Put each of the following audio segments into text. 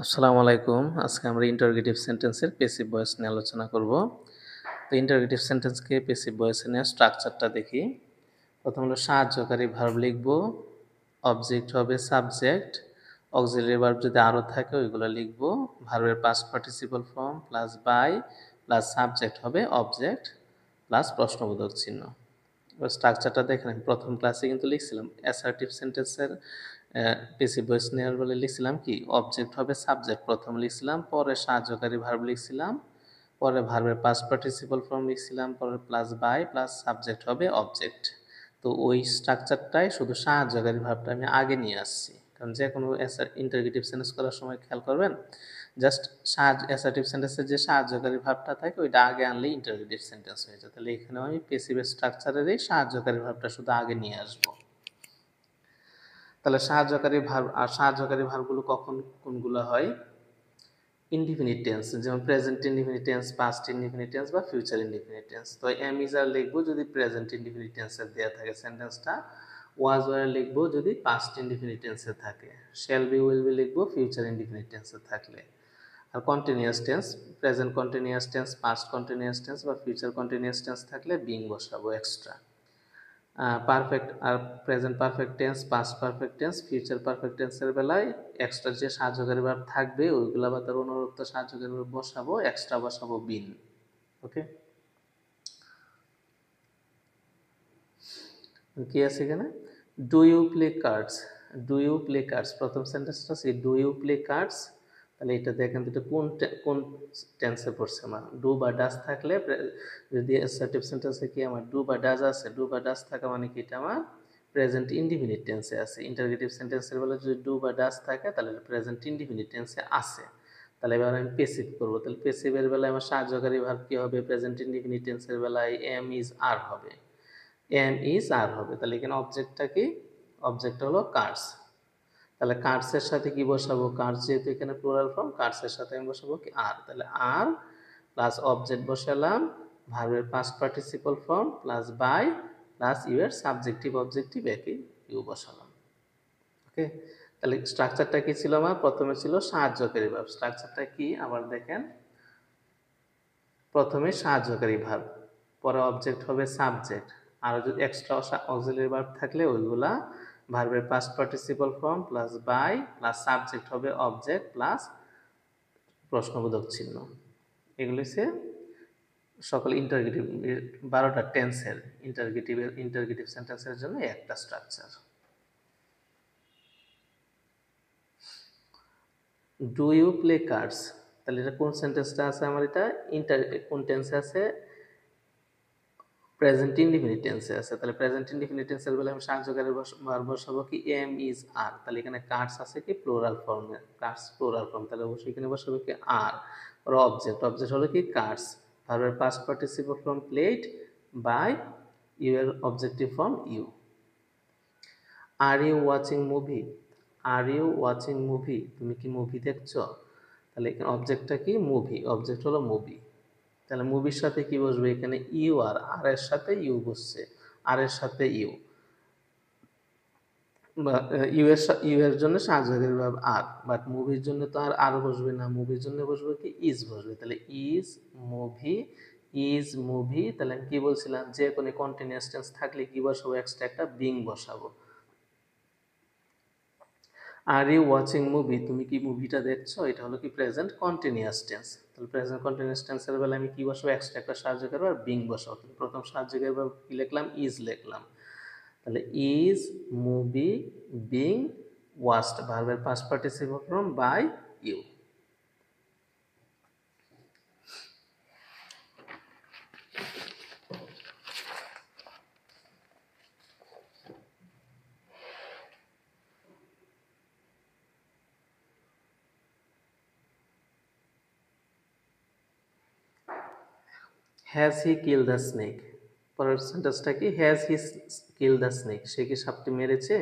আসসালামু আলাইকুম। আজকে আমরা ইন্টারোগেটিভ সেন্টেন্সের প্যাসিভ ভয়েস নিয়ে আলোচনা করব। তো ইন্টারোগেটিভ সেন্টেন্সকে প্যাসিভ ভয়েসে নেওয়ার স্ট্রাকচারটা দেখি। প্রথম হলো সাহায্যকারী ভার্ব লিখব, অবজেক্ট হবে সাবজেক্ট, অক্সিলারি ভার্ব যদি আরও থাকে ওইগুলো লিখব, ভার্বের past participle form plus by plus subject হবে অবজেক্ট প্লাস প্রশ্নবোধক চিহ্ন। এবার স্ট্রাকচারটা দেখেন, প্রথম ক্লাসে কিন্তু লিখছিলাম অ্যাসার্টিভ সেন্টেন্সের প্যাসিভ ভয়েস নেওয়ার বলে লিখছিলাম কি অবজেক্ট হবে সাবজেক্ট প্রথম লিখছিলাম, পরে সাহায্যকারী ভার্ব লিখছিলাম, পরে ভার্বের পাস্ট পার্টিসিপল ফর্ম লিখছিলাম, পরে প্লাস বাই প্লাস সাবজেক্ট হবে অবজেক্ট। তো ওই স্ট্রাকচারটাই শুধু সাহায্যকারী ভার্বটা আমি আগে নিয়ে আসছি, কারণ যে কোনো ইন্টারগেটিভ সেন্টেন্স করার সময় খেয়াল করবেন জাস্ট অ্যাসার্টিভ সেন্টেন্সের যে সাহায্যকারী ভার্বটা থাকে ওইটা আগে আনলেই ইন্টারগেটিভ সেন্টেন্স হয়ে যায়। তাহলে এখানেও আমি প্যাসিভ স্ট্রাকচারেরই সাহায্যকারী ভার্বটা শুধু আগে নিয়ে আসবো। তাহলে সাহায্যকারী ভার্ব আর সাহায্যকারী ভার্বগুলো কখন কোনগুলো হয়? ইনডিফিনিট টেন্স, যেমন present indefinite tense, past indefinite tense বা ফিউচার ইনডিফিনিট টেন্স। তো এম ইজ আর লিখবো যদি প্রেজেন্ট ইনডিফিনিট টেন্সের দেওয়া থাকে সেন্টেন্সটা, ওয়াজ ওয়ার লিখবো যদি পাস্ট ইনডিফিনিট টেন্সে থাকে, শ্যাল বি উইল বি লিখবো ফিউচার ইনডিফিনিট টেন্সে থাকলে। আর continuous tense, present continuous tense, past continuous tense বা ফিউচার কন্টিনিউয়াস টেন্স থাকলে বিং বসাবো এক্সট্রা। পারফেক্ট আর present perfect tense, past perfect tense, future perfect টেন্সের বেলায় এক্সট্রা যে সাহায্যকারী ভার্ব থাকবে ওইগুলো বা তার অনুরুক্ত সাহায্যকারী ভার্ব বসাবো, এক্সট্রা বসাবো বিন। ওকে, কি আছে এখানে? Do you play cards, do you play cards, প্রথম সেন্টেন্সটা আছে ডু ইউ প্লে কার্ডস। তাহলে এটা দেখেন দুটো কোন টেন্সে পড়ছে আমার, ডু বা ডাস থাকলে যদি অ্যাসার্টিভ সেন্টেন্সে কি আমার ডু বা ডাজ আছে, ডু বা ডাস থাকা মানে কি এটা আমার প্রেজেন্ট ইনডিফিনিট টেন্সে আছে। ইন্টারগেটিভ সেন্টেন্সের বেলা যদি ডু বা ডাস থাকে তাহলে প্রেজেন্ট ইনডিফিনিট টেন্সে আছে। তাহলে এবার আমি পেসিভ করবো, তাহলে পেসিভের বেলায় আমার সাহায্যকারী ভার্ব কি হবে? প্রেজেন্ট ইনডিফিনিট টেন্সের বেলায় এম ইজ আর হবে, এম ইজ আর হবে। তাহলে এখানে অবজেক্টটা কি? অবজেক্ট হলো কার্স। তাহলে কার্সের সাথে কি বসাবো? কার্স যেহেতু এখানে প্লুরাল ফর্ম, কার্সের সাথে আমি বসাবো কি আর। তাহলে আর প্লাস অবজেক্ট বসালাম, ভার্বের past participle form plus by plus you এর সাবজেক্টিভ অবজেক্টিভ একই ইউ বসালাম। ওকে, তাহলে স্ট্রাকচারটা কি ছিল আমার? প্রথমে ছিল সাহায্যকারী ভার্ব, স্ট্রাকচারটা কি আবার দেখেন, প্রথমে সাহায্যকারী ভার্ব, পরে অবজেক্ট হবে সাবজেক্ট, আর যদি এক্সট্রা অক্সিলারি ভার্ব থাকলে ওইগুলা ভার্বের past participle form plus by plus subject হবে অবজেক্ট প্লাস প্রশ্নবোধক চিহ্ন। এগুলো হচ্ছে সকল ইন্টারগেটিভ 12টা টেন্সের ইন্টারগেটিভ সেন্টেন্সের জন্য একটা structure. Do you play cards, তাহলে এটা কোন সেন্টেন্সটা আছে আমার? এটা কোন টেন্সে আছে? প্রেজেন্ট ইনডিফিনিট টেন্সে আছে। তাহলে প্রেজেন্ট ইনডিফিনিট টেন্সের বেলায় আমি সাহায্যকারী ভার্ব বসাবো কি এম ইজ আর। তাহলে এখানে কার্ডস আছে কি প্লুরাল ফর্মে, কার্ডস প্লুরাল ফর্ম, তাহলে অবশ্যই এখানে বসাবো কি আর। আর অবজেক্ট, অবজেক্ট হলো কি কার্ডস, ভার্বের past participle form played by you এর objective form you. Are you watching movie, are you watching movie, তুমি কি মুভি দেখছো? তাহলে এখানে অবজেক্টটা কি? মুভি, অবজেক্ট হলো মুভি। তাহলে মুভির সাথে কি বসবে? এখানে ইউ আর, আর এর সাথে ইউ বসছে, আর এর সাথে ইউ বা ইউ এর জন্য সাহায্যকারী ভার্ব আর, বাট মুভির জন্য তো আর বসবে না, মুভির জন্য বসবে কি ইজ বসবে। তাহলে ইজ মুভি, ইজ মুভি। তাহলে আমি কি বলছিলাম, যে কোনো কন্টিনিউয়াস টেন্স থাকলে কি বসাবো? এক্সট্রা একটা বিং বসাবো। আর ইউ ওয়াচিং মুভি, তুমি কি মুভিটা দেখছো? এটা হলো কি প্রেজেন্ট কন্টিনিউয়াস টেন্স। তাহলে প্রেজেন্ট কন্টিনিউয়াস টেন্সের বেলা আমি কি বসাবো? এক্সট্রা একটা সাহায্যকারী ভার্ব বিং বসাবো। প্রথম সাহায্যকারী ভার্ব কি লিখলাম? ইজ লিখলাম। তাহলে ইজ মুভি বিং ওয়াচড, ভার্বের past participle form by you. Has he kill the snake, পরের সেন্টেন্সটা কি? Has he kill the snake, সে কি সাপটি মেরেছে?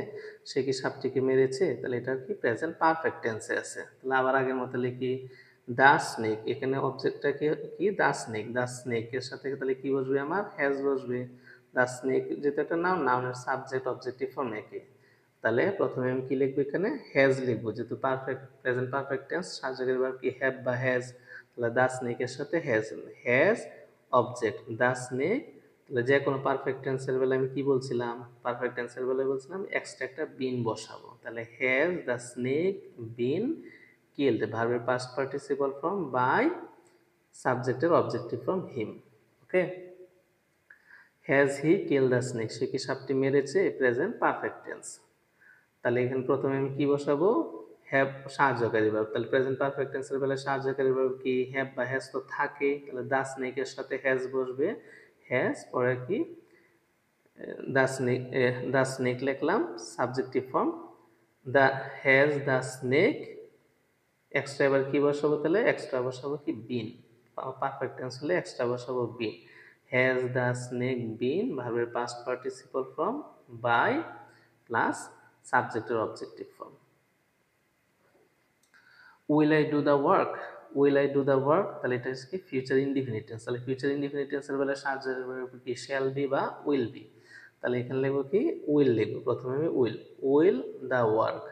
সে কি সাপটিকে মেরেছে? তাহলে এটা কি প্রেজেন্ট পারফেক্ট টেন্সে আছে। তাহলে আবার আগের মতো লিখি দ্য স্নেক, এখানে অবজেক্টটা কি? দ্য স্নেক, দ্য স্নেকের সাথে তাহলে কি বসবে আমার? হ্যাজ বসবে। দ্য স্নেক যেহেতু একটা নাউন, নাউনের সাবজেক্ট অবজেক্টিভ ফর্ম একই। তাহলে প্রথমে আমি কি লিখবো, এখানে হ্যাজ লিখবো, যেহেতু পারফেক্ট প্রেজেন্ট পারফেক্ট টেন্স সাহায্যকারী ভার্ব কি হ্যাভ বা হ্যাজ, তাহলে দা স্নেকের সাথে has, has object the snake. তাহলে যে কোনো পারফেক্ট টেন্সের বেলায় আমি কি বলছিলাম, পারফেক্ট টেন্সের বেলায় বলছিলাম এক্সট্রা একটা বিন বসাবো। তাহলে has the snake been killed, ভার্বের পাস্ট পার্টিসিপল ফর্ম বাই সাবজেক্টের objective form him. Okay, has he kill the snake, সে কি সাপটি মেরেছে, প্রেজেন্ট পারফেক্ট টেন্স। তাহলে এখানে প্রথমে আমি কি বসাবো, হ্যাভ সাহায্যকারী ভার্ব। তাহলে প্রেজেন্ট পারফেক্ট টেন্সের বেলায় সাহায্যকারী ভার্ব কি হ্যাভ বা হ্যাজ তো থাকে, তাহলে দ্য স্নেকের সাথে হ্যাজ বসবে, হ্যাজ পরে কি দ্য স্নেক লিখলাম subjective form, the has the snake, extra এবার কি বসাবো, তাহলে এক্সট্রা বসাবো কি বিন, পারফেক্ট টেন্স হলে এক্সট্রা বসাবো been, has the snake been ভার্বের past participle form by plus সাবজেক্টের objective form. Will I do the work, will I do the work, তাহলে এটা হচ্ছে কি ফিউচার ইনডিফিনিট টেন্স। তাহলে ফিউচার ইনডিফিনিট টেন্সের বেলায় সাহায্যের ভার্ব কি শ্যাল বি বা উইল বি। তাহলে এখানে লিখবো কি উইল লিখবো, প্রথমে আমি will the work,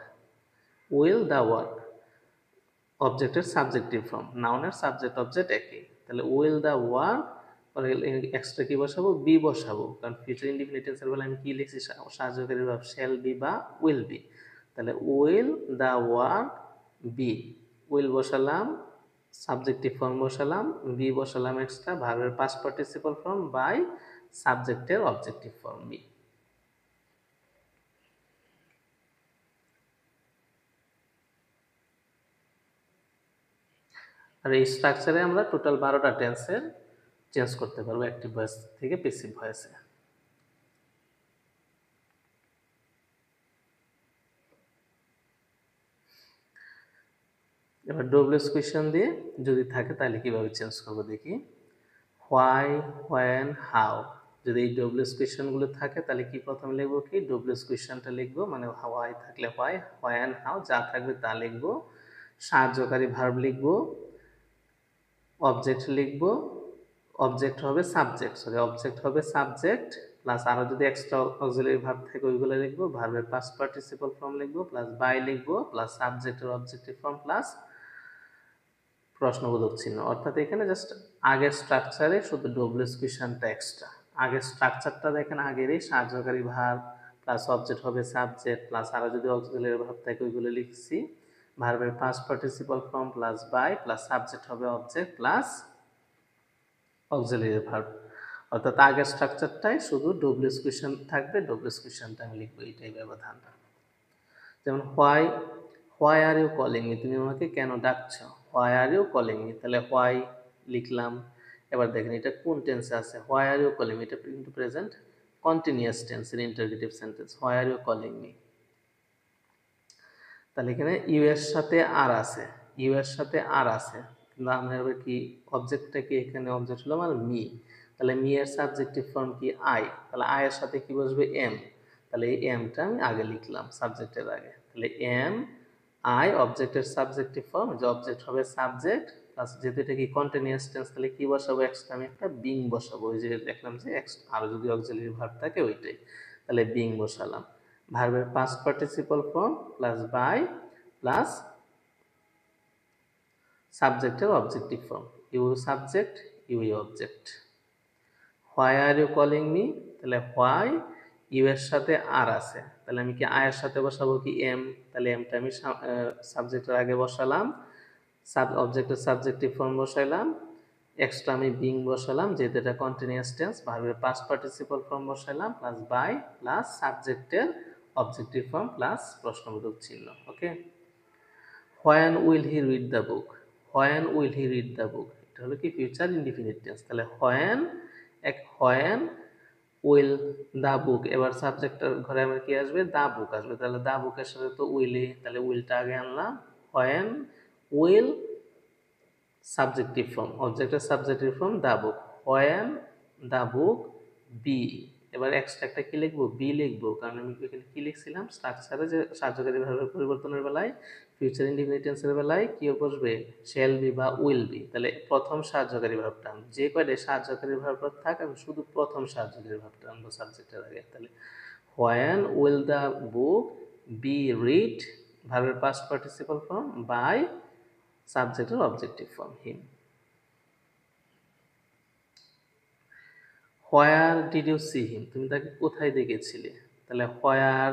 will the work অবজেক্টের সাবজেক্টিভ ফর্ম, নাউনের সাবজেক্ট অবজেক্ট একই, তাহলে উইল দ্য ওয়ার্ক পরে এক্সট্রা কি বসাবো, বি বসাবো, কারণ ফিউচার ইনডিফিনিট টেন্সের বেলায় আমি কি লিখছি, সাহায্যকারী ভার্ব শ্যাল বি বা উইল বি। তাহলে will the work be, will বসালাম সাবজেক্টিভ ফর্ম বসালাম, বি বসালাম এক্সট্রা ভার্বের পাস্ট পার্টিসিপল ফর্ম বাই সাবজেক্টের অবজেক্টিভ ফর্ম বি। আর এই স্ট্রাকচারে আমরা টোটাল 12টা টেন্সের চেঞ্জ করতে পারবো অ্যাক্টিভ ভয়েস থেকে প্যাসিভ ভয়েসে। এবার ডব্লিউএস কোয়েশ্চেন দিয়ে যদি থাকে তাহলে কিভাবে চেঞ্জ করবো দেখি। হোয়াই, হোয়েন, হাউ, যদি এই ডব্লিউএস কোয়েশ্চেনগুলো থাকে তাহলে কি প্রথমে লিখবো কি ডব্লিউএস কোয়েশ্চেনটা লিখবো, মানে হোয়াই থাকলে হোয়াই, হোয়েন, হাউ যা থাকবে তা লিখবো, সাহায্যকারী ভার্ব লিখবো, অবজেক্ট লিখবো, অবজেক্ট হবে সাবজেক্ট প্লাস আরো যদি এক্সট্রা অক্সিলারি ভার্ব থাকে ওইগুলো লিখবো, ভার্বের পাস্ট পার্টিসিপল ফর্ম লিখবো প্লাস বাই লিখবো প্লাস সাবজেক্টের অবজেক্টিভ ফর্ম প্লাস প্রশ্নবোধক চিহ্ন। অর্থাৎ এখানে জাস্ট আগের স্ট্রাকচারে শুধু ডব্লিউএস কোয়েশ্চনটা এক্সট্রা, আগের স্ট্রাকচারটা দেখেন আগেরই সাহায্যকারী ভার্ব প্লাস অবজেক্ট হবে সাবজেক্ট প্লাস আরো যদি অক্সিলারি ভার্ব থাকে ওইগুলো লিখছি, ভার্বের past participle form plus by plus subject হবে অবজেক্ট প্লাস অক্সিলারি ভার্ব। অর্থাৎ আগের স্ট্রাকচারটাই শুধু ডব্লিউএস কোয়েশ্চন থাকবে, ডব্লিউএস কোয়েশ্চনটা আমি লিখবো, এইটাই ব্যবধান। যেমন why are you calling me, তুমি আমাকে কেন ডাকছো, why are you calling me, তাহলে হোয়াই লিখলাম। এবার দেখেন এটা কোন টেন্সে আছে, why are you calling me, এটা কিন্তু প্রেজেন্ট কন্টিনিউয়াস টেন্সের interrogative sentence, why are you calling me. তাহলে এখানে ইউ এর সাথে আর আছে, ইউ এর সাথে আর আছে, কিন্তু আমরা কি অবজেক্টটা কি, এখানে অবজেক্ট হলো আমার মি, তাহলে মি এর সাবজেক্টিভ ফর্ম কি আই, তাহলে আই এর সাথে কি বসবে এম, তাহলে এই এমটা আমি আগে লিখলাম সাবজেক্টের আগে, তাহলে এম আই অবজেক্টের সাবজেক্টিভ ফর্ম, যে অবজেক্ট হবে সাবজেক্ট প্লাস যেহেতু এটা কি কন্টিনিউয়াস টেন্স তাহলে কি বসাবো এক্সট্রা আমি একটা বিং বসাবো, ওই যে দেখলাম যে আরো যদি অক্সিলারি ভার্ব থাকে ওইটাই, তাহলে বিং বসালাম, ভার্বের past participle form plus by plus সাবজেক্টের objective form, you subject you object. Why are you calling me, তাহলে হোয়াই ইউ এর সাথে আর আছে, তাহলে আমি কি আয়ের সাথে বসাবো কি এম, তাহলে এমটা আমি সাবজেক্টের আগে বসালাম, অবজেক্টের সাবজেক্টিভ ফর্ম বসাইলাম, এক্সট্রা আমি বিং বসালাম যেহেতু এটা কন্টিনিউয়াস টেন্স, ভার্বের পাস্ট পার্টিসিপল ফর্ম বসাইলাম প্লাস বাই প্লাস সাবজেক্টের অবজেক্টিভ ফর্ম প্লাস প্রশ্নবোধক চিহ্ন। Okay, when will he read the book, when will he read the book, এটা হলো কি ফিউচার ইনডিফিনিট টেন্স, তাহলে হোয়েন উইল দ্য বুক, এবার সাবজেক্টের ঘরে আমার কি আসবে, দ্য বুক আসবে, তাহলে দ্য বুকের সাথে তো উইলি, তাহলে উইলটা আগে আনলাম, হোয়েন উইল সাবজেক্টিভ ফর্ম, অবজেক্টের subjective form the book, when the book be, এবার এক্সট্রা একটা কি লিখবো, বি লিখবো, কারণ আমি এখানে কি লিখছিলাম স্ট্রাকচারে যে সাহায্যকারী ভার্বের পরিবর্তনের বেলায় ফিউচার ইনডিফিনিট টেন্সের বেলায় কি বসবে, শ্যাল বি বা উইল বি, তাহলে প্রথম সাহায্যকারী ভার্বটা যে কয়টা সাহায্যকারী ভার্ব থাক আমি শুধু প্রথম সাহায্যকারী ভার্বটা আনবো সাবজেক্টের আগে, তাহলে when will the book be read ভার্বের পাস্ট পার্টিসিপল ফর্ম বাই সাবজেক্টের objective form him. Where did you see him, তুমি তাকে কোথায় দেখেছিলে? তাহলে where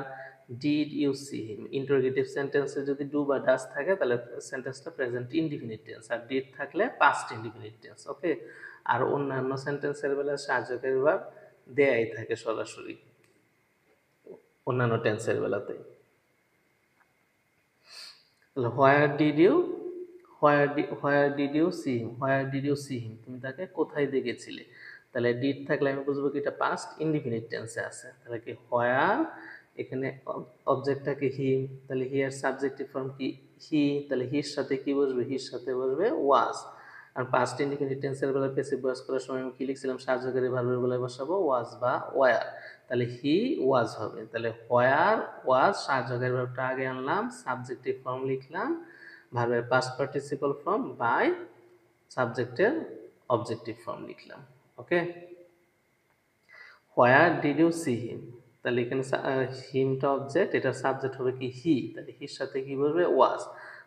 did you see him, interrogative সেন্টেন্সে যদি ডু বা ডাস থাকে তাহলে সেন্টেন্সটা প্রেজেন্ট ইনডিফিনিট টেন্স, আর ডিড থাকলে পাস্ট ইনডিফিনিট টেন্স। ওকে, আর অন্যান্য সেন্টেন্সের বেলা সাহায্যকারী ভার্ব দেয়াই থাকে সরাসরি অন্যান্য টেন্সের বেলাতে। তাহলে where did you see him, where did you see him, তুমি তাকে কোথায় দেখেছিলে? তাহলে ডিড থাকলে আমি বুঝবো কি এটা পাস্ট ইনডিফিনিট টেন্সে আছে। তাহলে কি হোয়ার, এখানে অবজেক্টটাকে হিম, তাহলে হি এর সাবজেক্টিভ ফর্ম কি হি, তাহলে হির সাথে কি বসবে? হির সাথে বসবে ওয়াজ। আর পাস্ট ইনডিফিনিট টেন্সের বেলা প্যাসিভ ভয়েস করার সময় আমি কি লিখছিলাম? সাহায্যকারী ভার্বের বেলায় বসাবো ওয়াজ বা ওয়ার, তাহলে হি ওয়াজ হবে। তাহলে হোয়ার ওয়াজ, সাহায্যকারী ভার্বটা আগে আনলাম, সাবজেক্টিভ ফর্ম লিখলাম, ভার্বের পাস্ট পার্টিসিপল ফর্ম বাই সাবজেক্টের অবজেক্টিভ ফর্ম লিখলাম। Okay, where did you see him, তাহলে এখানে হিমটা অবজেক্ট, এটার সাবজেক্ট হবে কি হি, তাহলে হির সাথে কি বলবে? ওয়াজ।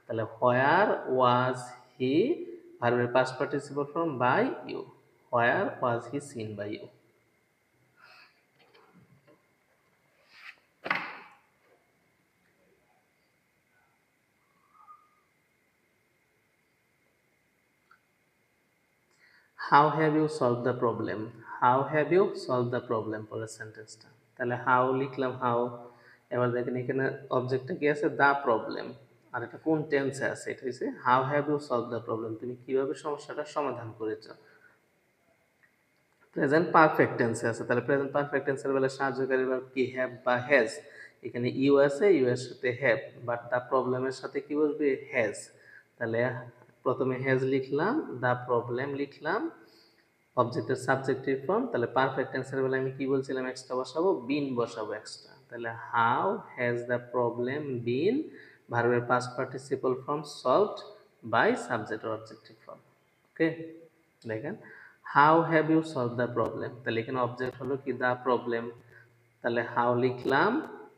তাহলে হোয়ার ওয়াজ হি, ভার্বের past participle form by you, where was he seen by you. How have you solve the problem, how have you solve the problem পরের সেন্টেন্সটা। তাহলে হাউ লিখলাম হাউ, এবার দেখেন এখানে অবজেক্টটা কি আছে? দ্য প্রবলেম, আর এটা কোন টেন্সে আছে? এটা হচ্ছে how have you solve the problem, তুমি কিভাবে সমস্যাটা সমাধান করেছো। প্রেজেন্ট পারফেক্ট টেন্সে আছে, তাহলে প্রেজেন্ট পারফেক্ট টেন্সের বেলা সাহায্যকারী ভার্ব কি হ্যাভ বা হ্যাজ, এখানে ইউ আছে, ইউ এর সাথে হ্যাভ, বাট দ্য প্রবলেমের সাথে কি বসবে? হ্যাজ। তাহলে প্রথমে হ্যাজ লিখলাম, দ্য প্রবলেম লিখলাম, অবজেক্টের সাবজেক্টিভ ফর্ম, তাহলে পারফেক্ট টেন্সের বেলা আমি কি বলছিলাম? এক্সট্রা বসাবো, বিন বসাবো এক্সট্রা। তাহলে how has the problem been, ভার্বের past participle form solved by subject or objective form. Okay, দেখেন how have you solve the problem, তাহলে এখানে অবজেক্ট হলো কি? দ্য প্রবলেম, তাহলে হাউ লিখলাম,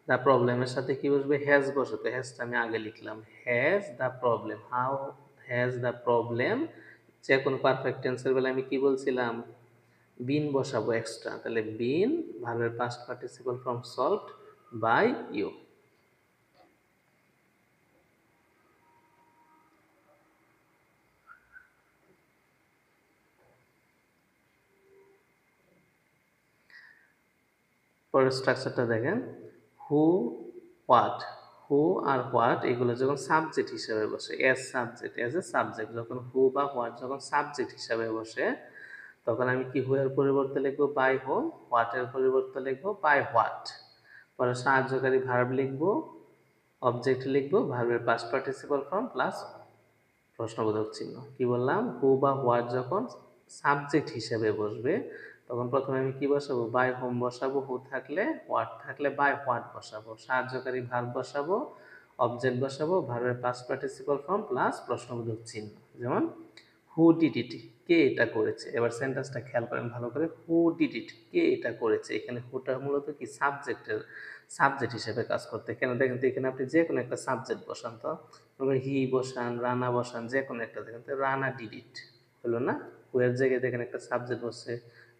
দ্য প্রবলেমের সাথে কি বসবে? হ্যাজ বসে, তো হ্যাজটা আমি আগে লিখলাম, has the problem, how has the problem. যে কোনো পারফেক্ট টেন্সের বেলা আমি কি বলছিলাম? বিন বসাবো এক্সট্রা, তাহলে বিন ভার্বের past participle form solved by you. পরের স্ট্রাকচারটা দেখেন, who what, who R what এগুলো যখন সাবজেক্ট হিসেবে বসে, as subject, as a subject, যখন হু বা হোয়াট যখন সাবজেক্ট হিসেবে বসে তখন আমি কি হু এর পরিবর্তে লিখবো বাই হোম, হোয়াট এর পরিবর্তে লিখবো বাই হোয়াট। পরে সাহায্যকারী ভার্ব লিখবো, অবজেক্ট লিখবো, ভার্বের পাস্ট পার্টিসিপল ফর্ম প্লাস প্রশ্নবোধক চিহ্ন। কি বললাম? হু বা হোয়াট যখন সাবজেক্ট হিসেবে বসবে তখন প্রথমে আমি কি বসাবো? বাই হোম বসাবো, হু থাকলে, হোয়াট থাকলে বাই হোয়াট বসাবো, সাহায্যকারী ভার্ব বসাবো, অবজেক্ট বসাবো, ভার্বের পাস্ট পার্টিসিপল ফর্ম প্লাস প্রশ্নবোধক চিহ্ন। যেমন হু ডিড ইট, কে এটা করেছে। এবার সেন্টেন্সটা খেয়াল করেন ভালো করে, হু ডিড ইট, কে এটা করেছে। এখানে হুটা মূলত কি? সাবজেক্ট হিসেবে কাজ করতে। কেন দেখেন তো, এখানে আপনি যে কোনো একটা সাবজেক্ট বসান, তো হি বসান, রানা বসান, যে কোনো একটা দেখেন তো, রানা ডিড ইট হলো না? হু এর জায়গায় দেখেন একটা সাবজেক্ট বসছে,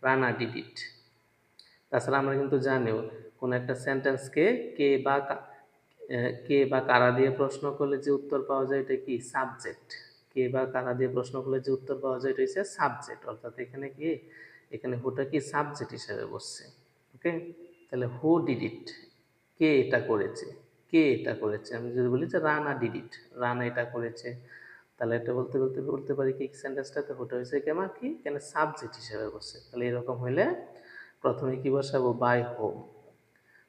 রানা ডিড ইট। তাছাড়া আমরা কিন্তু জানিও কোন একটা সেন্টেন্সকে কে বা কারা দিয়ে প্রশ্ন করলে যে উত্তর পাওয়া যায় এটা কি? সাবজেক্ট। কে বা কারা দিয়ে প্রশ্ন করলে যে উত্তর পাওয়া যায় এটা হচ্ছে সাবজেক্ট, অর্থাৎ এখানে কি? এখানে হুটা কি? সাবজেক্ট হিসেবে বসছে। ওকে, তাহলে হু ডিড ইট, কে এটা করেছে, কে এটা করেছে। আমি যদি বলি যে রানা ডিড ইট, রানা এটা করেছে, তাহলে এটা বলতে বলতে বলতে পারি কি সেন্টেন্সটাতে হুটা হয়েছে কেমন কি? কেন সাবজেক্ট হিসেবে বসছে। তাহলে এরকম হইলে প্রথমে কি বসাবো? বাই হোম,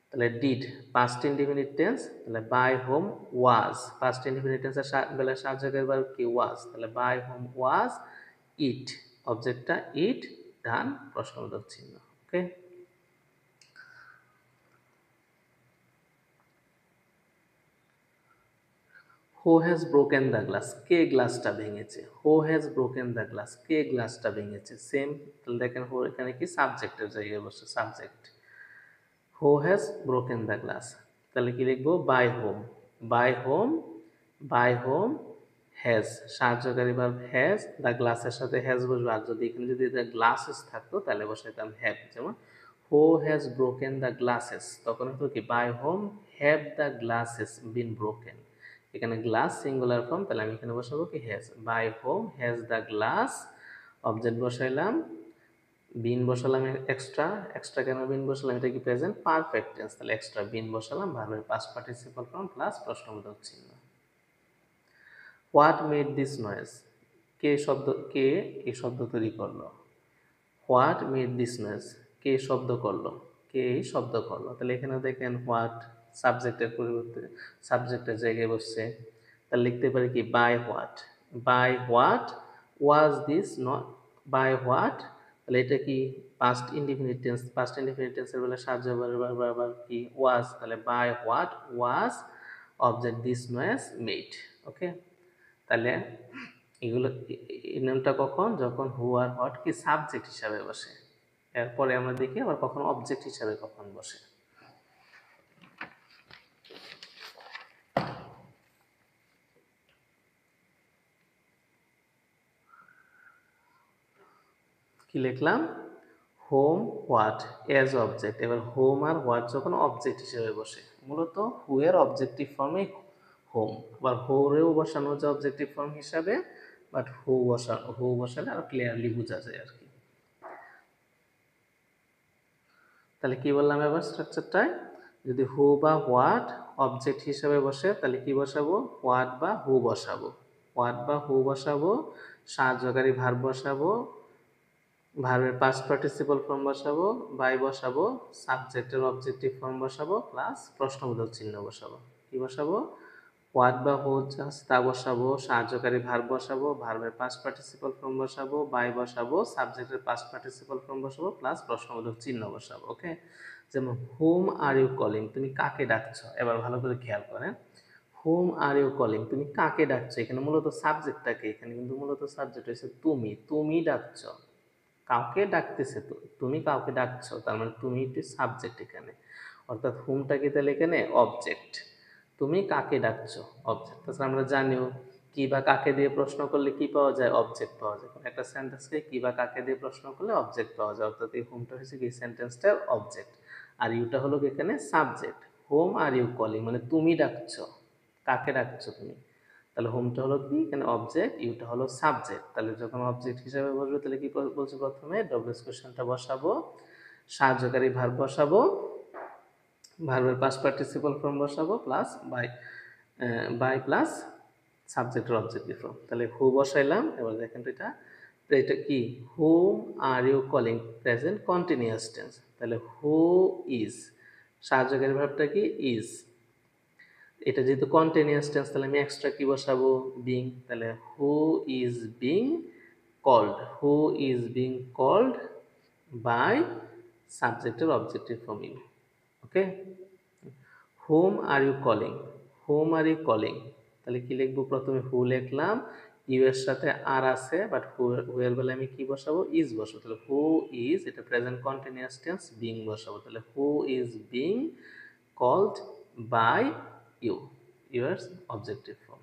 তাহলে ডিড পাস্ট ইনডিফিনিট টেন্স, তাহলে by whom was, past indefinite টেন্সের বেলায় সাবজেক্টের ভার্ব কি? ওয়াজ, তাহলে by whom was it, অবজেক্টটা it, done, প্রশ্নবোধক চিহ্ন। Okay, who has broken the glass, কে গ্লাসটা ভেঙেছে। Who has broken the glass, কে গ্লাসটা ভেঙেছে। সেম, তাহলে দেখেন হু এখানে কি? সাবজেক্টের জায়গায় বসে, subject. Who has broken the glass, তাহলে কি লিখবো, by whom, by whom, by whom has, সাহায্যকারী ভার্ব হ্যাজ, দ্য গ্লাসের সাথে হ্যাজ বসবে, আর যদি এখানে যদি দ্য গ্লাসেস থাকতো তাহলে বসাইতাম হ্যাভ। যেমন who has broken the glasses, তখন হতো কি by whom have the glasses been broken. এখানে গ্লাস সিঙ্গুলার ফর্ম, তাহলে আমি এখানে বসাবো কি has, by whom has the glass, object বসাইলাম, বিন বসালাম এক্সট্রা, এক্সট্রা কেন বিন বসালাম, এটা কি প্রেজেন্ট পারফেক্ট টেন্স, তাহলে এক্সট্রা বিন বসালাম, ভার্বের পাস্ট পার্টিসিপল ফর্ম প্লাস প্রশ্নবোধক চিহ্ন। হোয়াট মেড দিস নয়েজ, কে এই শব্দ তৈরি করলো, হোয়াট মেড দিস নয়েজ, কে শব্দ করলো, কে এই শব্দ করলো। তাহলে এখানে দেখেন হোয়াট সাবজেক্টের পরিবর্তে সাবজেক্টের জায়গায় বসছে, তাহলে লিখতে পারি কি by what, by what was this not, by what, তাহলে এটা কি past indefinite tense, past indefinite টেন্সের বেলা সাহায্য বারবার কি ওয়াজ, তাহলে by what was object this noise made. Okay, তাহলে এগুলো এই নিয়মটা কখন, যখন হু আর হোয়াট কি সাবজেক্ট হিসাবে বসে, এরপরে আমরা দেখি আবার কখন অবজেক্ট হিসাবে কখন বসে। কি লিখলাম, হোম হোয়াট এজ অবজেক্ট, এবার হোম আর হোয়াট যখন অবজেক্ট হিসেবে বসে, মূলত হু এর অবজেক্টিভ ফর্মে হোম, আবার হোরেও বসানো যায় অবজেক্টিভ ফর্ম হিসাবে, বাট হু বসালে আরো ক্লিয়ারলি বোঝা যায় আর কি। তাহলে কি বললাম এবার স্ট্রাকচারটায়, যদি হু বা হোয়াট অবজেক্ট হিসাবে বসে তাহলে কি বসাবো, হোয়াট বা হু বসাবো, হোয়াট বা হু বসাবো, সাহায্যকারী ভার্ব বসাবো, ভার্বের পাস্ট পার্টিসিপল ফর্ম বসাবো, বাই বসাবো, সাবজেক্টের অবজেক্টিভ ফর্ম বসাবো প্লাস প্রশ্নবোধক চিহ্ন বসাবো। কি বসাবো, হোয়াট বা হু জাস্ট তা বসাবো, সাহায্যকারী ভার্ব বসাবো, ভার্বের পাস্ট পার্টিসিপল ফর্ম বসাবো, বাই বসাবো, সাবজেক্টের পাস্ট পার্টিসিপল ফর্ম বসাবো প্লাস প্রশ্নবোধক চিহ্ন বসাবো। ওকে, যেমন হুম আর ইউ কলিং, তুমি কাকে ডাকছো, এবার ভালো করে খেয়াল করেন, হুম আর ইউ কলিং, তুমি কাকে ডাকছো, এখানে মূলত সাবজেক্টটাকে, এখানে কিন্তু মূলত সাবজেক্ট হয়েছে তুমি, তুমি ডাকছো, কাউকে ডাকতেছে, তুমি কাউকে ডাকছো, তার মানে তুমি একটি সাবজেক্ট এখানে, অর্থাৎ হুমটা কি তাহলে এখানে অবজেক্ট, তুমি কাকে ডাকছো অবজেক্ট। তাছাড়া আমরা জানিও কি বা কাকে দিয়ে প্রশ্ন করলে কি পাওয়া যায়, অবজেক্ট পাওয়া যায়, একটা সেন্টেন্সকে কি বা কাকে দিয়ে প্রশ্ন করলে অবজেক্ট পাওয়া যায়, অর্থাৎ এই হুমটা হচ্ছে কি সেন্টেন্সটার অবজেক্ট, আর ইউটা হলো এখানে subject. Whom are you calling মানে তুমি ডাকছো, কাকে ডাকছো তুমি, তাহলে হোমটা হলো কি এখানে অবজেক্ট, ইউটা হলো সাবজেক্ট, তাহলে যখন অবজেক্ট হিসেবে বসবে তাহলে কি বলছে, প্রথমে ডব্লিউএস কোশ্চেনটা বসাবো, সাহায্যকারী ভার্ব বসাবো, ভার্বের পাস্ট পার্টিসিপল ফর্ম বসাবো প্লাস বাই প্লাস সাবজেক্টের অবজেক্টিভ ফর্ম। তাহলে হু বসাইলাম, এবার দেখেন তো এটা কি, whom are you calling present continuous tense, তাহলে হু ইজ, সাহায্যকারী ভার্বটা কি ইজ, এটা যেহেতু কন্টিনিউয়াস টেন্স তাহলে আমি এক্সট্রা কি বসাবো, বিং, তাহলে who is being called, who is being called by সাবজেক্টের objective form you. Okay, whom are you calling, whom are you calling, তাহলে কি লিখবো, প্রথমে হু লিখলাম, ইউ এর সাথে আর আছে, বাট হু এর বেলায় আমি কি বসাবো, ইজ বসাবো, তাহলে হু ইজ, এটা প্রেজেন্ট কন্টিনিউয়াস টেন্স, বিং বসাবো, তাহলে who is being called by you, your objective form.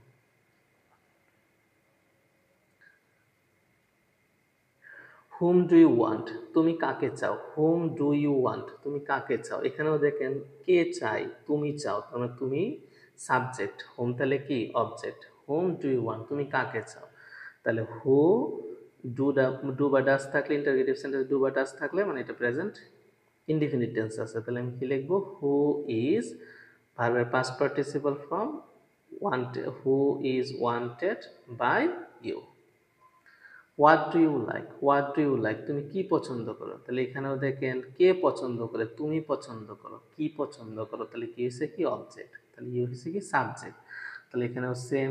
Whom do you want, তুমি কাকে চাও, হুম ডু ইউ ওয়ান্ট, তুমি কাকে চাও, এখানেও দেখেন কে চাই, তুমি চাও, তার মানে তুমি সাবজেক্ট, হুম তাহলে কি object, whom do you want, তুমি কাকে চাও, তাহলে হু ডু বা ডাস থাকলে, ইন্টারগেটিভ সেন্টেন্স ডু বা ডাস থাকলে মানে এটা প্রেজেন্ট ইনডিফিনিট টেন্স আছে, তাহলে আমি কি লিখবো, হু ইজ, ভার্বের past participle form wanted, who is wanted by you. What do you like, what do you like, তুমি কি পছন্দ করো, তাহলে এখানেও দেখেন কে পছন্দ করে, তুমি পছন্দ করো, কি পছন্দ করো, তাহলে কি হয়েছে কি অবজেক্ট, তাহলে ইউ হয়েছে কি সাবজেক্ট, তাহলে এখানেও same,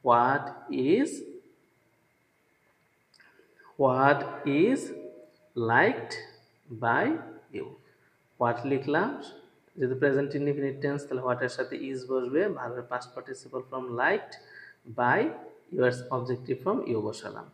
what is, what is liked by you, what লিখলাম, যেহেতু প্রেজেন্ট ইনডিফিনিট টেন্স তাহলে হোয়াটের সাথে ইজ বসবে, ভার্বের past participle form liked by your objective form you বসালাম।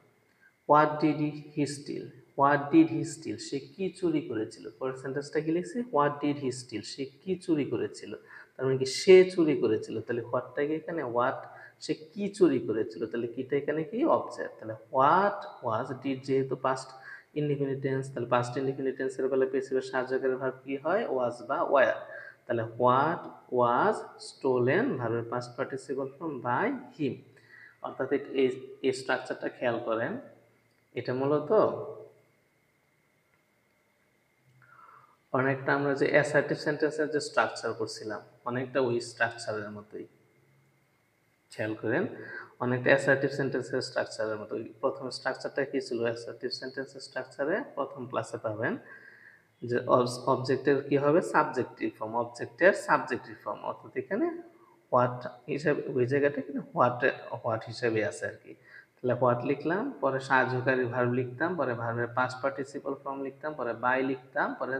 What did he steal, what did he steal, সে কি চুরি করেছিল, পরের সেন্টেন্সটা কি লিখছি, হোয়াট ডিড হি স্টিল, সে কি চুরি করেছিল, তার মানে কি সে চুরি করেছিল, তাহলে হোয়াটটা কি এখানে হোয়াট, সে কি চুরি করেছিল, তাহলে কিটা এখানে কি অবজেক্ট। তাহলে হোয়াট ওয়াজ ডিড, যেহেতু পাস্ট ইনডিফিনিট টেন্স, তাহলে পাস্ট ইনডিফিনিট টেন্সের বেলা পেসিভের সাহায্যকারী ভার্ব কি হয় ওয়াজ বা ওয়ার। তাহলে হোয়াট ওয়াজ স্টোলেন ভার্বের past participle form by him. অর্থাৎ এই স্ট্রাকচারটা খেয়াল করেন, এটা মূলত অনেকটা আমরা যে অ্যাসার্টিভ সেন্টেন্সের যে স্ট্রাকচার করছিলাম অনেকটা ওই স্ট্রাকচারের মতোই। খেয়াল করেন, অনেকটা অ্যাসার্টিভ সেন্টেন্সের স্ট্রাকচারের মতো। প্রথম স্ট্রাকচারটা কি ছিল অ্যাসার্টিভ সেন্টেন্সের স্ট্রাকচারে, প্রথম ক্লাসে পাবেন যে অবজেক্টের কি হবে সাবজেক্টিভ ফর্ম, অবজেক্টের সাবজেক্টিভ ফর্ম, অর্থাৎ এখানে হোয়াট হিসাবে ওই জায়গাটা কিন্তু হোয়াট হিসাবে আছে আর কি। তাহলে হোয়াট লিখলাম, পরে সাহায্যকারী ভার্ব লিখতাম, পরে ভার্বের পাস্ট পার্টিসিপল ফর্ম লিখতাম, পরে বাই লিখতাম, পরে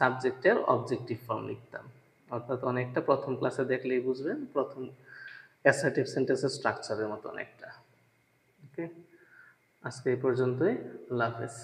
সাবজেক্টের অবজেক্টিভ ফর্ম লিখতাম। অর্থাৎ অনেকটা প্রথম ক্লাসে দেখলেই বুঝবেন প্রথম অ্যাসার্টিভ সেন্টেন্সের স্ট্রাকচারের মতো অনেকটা। ওকে, আজকে এই পর্যন্তই। আল্লাহ হাফেজ।